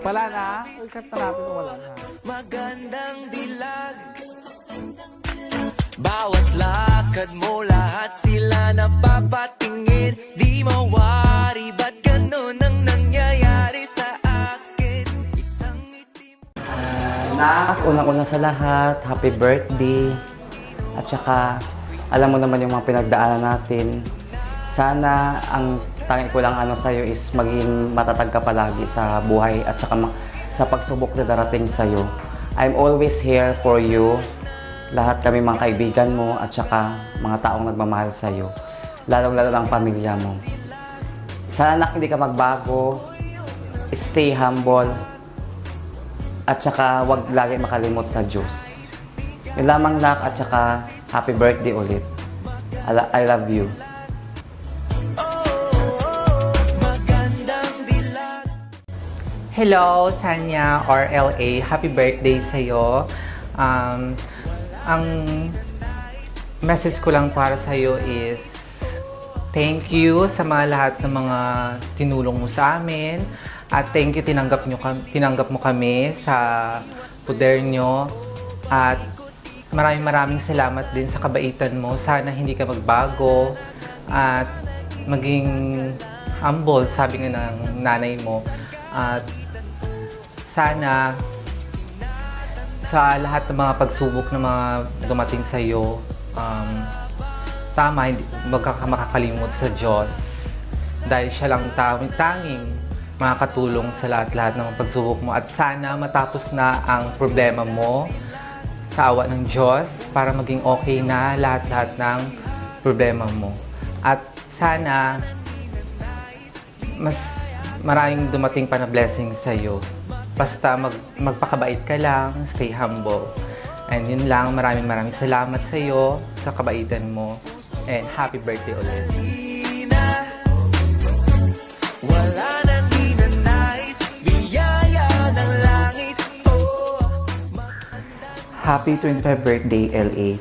Wala na? Ikat na natin kung wala na. Magandang dilag. Bawat lakad mo, lahat sila napapatingin. Di mawari, ba't ganun ang nangyayari sa akin? Isang itim. Nak, unang-una sa lahat, happy birthday. At saka, alam mo naman yung mga pinagdaanan natin. Sana ang tangi ko lang sa'yo is maging matatag ka palagi sa buhay at saka sa pagsubok na darating sa'yo. I'm always here for you. Lahat kami mga kaibigan mo at saka mga taong nagmamahal sa'yo. Lalong-lalo ang pamilya mo. Sana nak, hindi ka magbago. Stay humble. At saka huwag lagi makalimot sa Diyos. Yun lamang nak, at saka happy birthday ulit. I love you. Hello, Sanya or LA. Happy birthday sa'yo. Ang message ko lang para sa'yo is thank you sa mga lahat ng mga tinulong mo sa amin. At thank you, tinanggap mo kami sa puder nyo. At maraming salamat din sa kabaitan mo. Sana hindi ka magbago at maging humble, sabi nga ng nanay mo. At sana sa lahat ng mga pagsubok na mga dumating sa iyo, tama, hindi makakalimot sa Diyos. Dahil siya lang tanging makakatulong sa lahat ng pagsubok mo. At sana matapos na ang problema mo sa awa ng Diyos para maging okay na lahat ng problema mo. At sana mas maraming dumating pa na blessings sa iyo. Basta magpakabait ka lang, stay humble. And yun lang, maraming salamat sa iyo, sa kabaitan mo. And happy birthday ulit. Wala nang ninanais, biyaya ng langit. Happy 25th birthday, LA.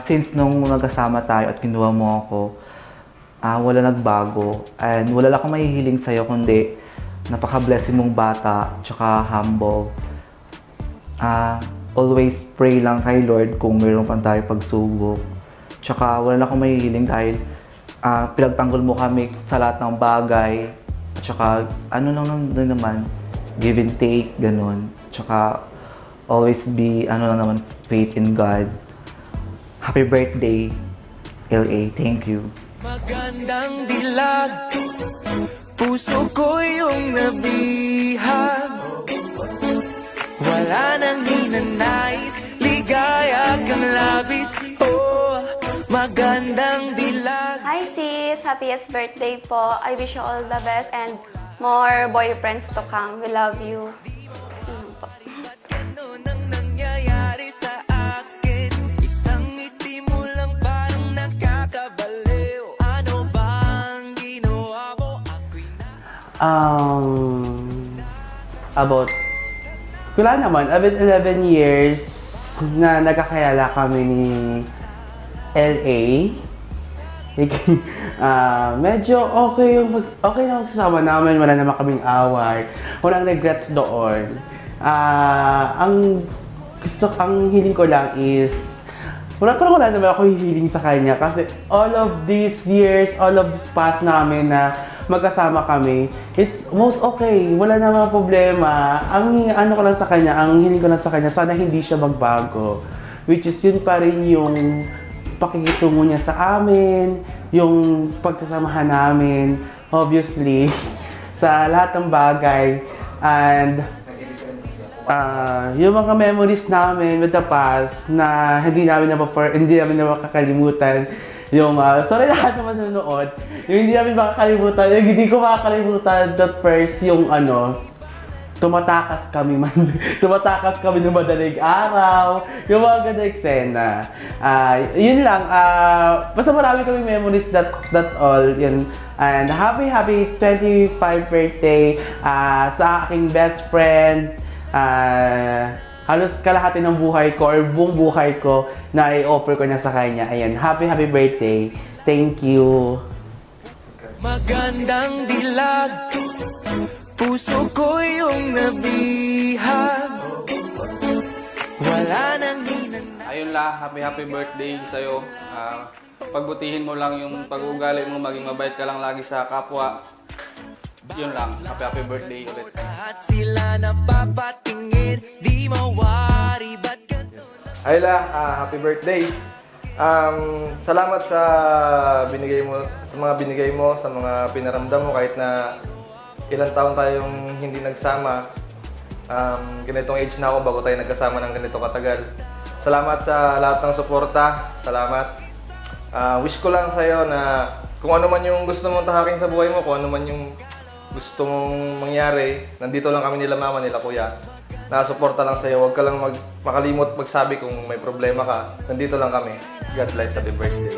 Since nung nagkasama tayo at kinuha mo ako, wala nagbago. And wala lang akong mahihiling sa'yo kundi napaka-blessing mong bata, tsaka humble. Always pray lang kay Lord kung mayroon pa tayo pagsubok. Tsaka wala lang akong mahihiling dahil pinagtanggol mo kami sa lahat ng bagay. Tsaka ano lang naman, give and take, ganun. Tsaka always be, faith in God. Happy birthday, LA. Thank you. Magandang dilag, puso ko yung nabihag. Wala nang ninanais, ligaya kang labis. Oh, magandang dilag. Hi sis! Happiest birthday po. I wish you all the best and more boyfriends to come. We love you. Ano nang nangyayari sa akin? Isang ngiti mo lang parang nakakabaliw. Ano bang ginawa mo? Ako'y About, wala naman, about 11 years na nagkakayala kami ni LA. Medyo okay yung magsasama namin, wala naman kaming away, walang regrets doon. Ang hiling ko lang is, wala naman ako hihiling sa kanya kasi all of these years, all of this past namin na magkasama kami, it's most okay, wala namang problema. Ang hiling ko lang sa kanya, sana hindi siya magbago. Which is yun pa rin yung pakikitungo niya sa amin, yung pagkasamahan namin, obviously, sa lahat ng bagay. And yung mga memories namin with the past na hindi namin makakalimutan. Yung, sorry lahat naman nanonood, yung hindi namin makakalimutan, yung hindi ko makakalimutan that first, yung tumatakas kami ng madaling araw, yung mga ganda eksena. Yun lang, basta marami kami memories that all, yun. And happy 25th birthday sa aking best friend. Halos kalahati ng buhay ko or buong buhay ko na i-offer ko na sa kanya. Ayan, happy birthday. Thank you. magandang dilag. puso ko yung nabihag. Wala nang Ayun la, happy birthday sa'yo. Pagbutihin mo lang yung pag-uugali mo, maging mabait ka lang lagi sa kapwa. Yun lang, happy birthday ulit. lahat sila napapatingin, di mawari ba't ganun? Ayla, happy birthday. Salamat sa binigay mo, sa mga binigay mo, sa mga pinaramdam mo kahit na ilang taon tayong hindi nagsama. Ganitong age na ako bago tayo nagkasama ng ganito katagal. Salamat sa lahat ng suporta. Salamat. Wish ko lang sa'yo na kung ano man yung gusto mong tahaking sa buhay mo, kung ano man yung gusto mong mangyari, nandito lang kami nila mama, nila kuya. Nasuporta lang sa'yo. Huwag ka lang makalimot magsabi kung may problema ka. Nandito lang kami. God bless. Happy birthday.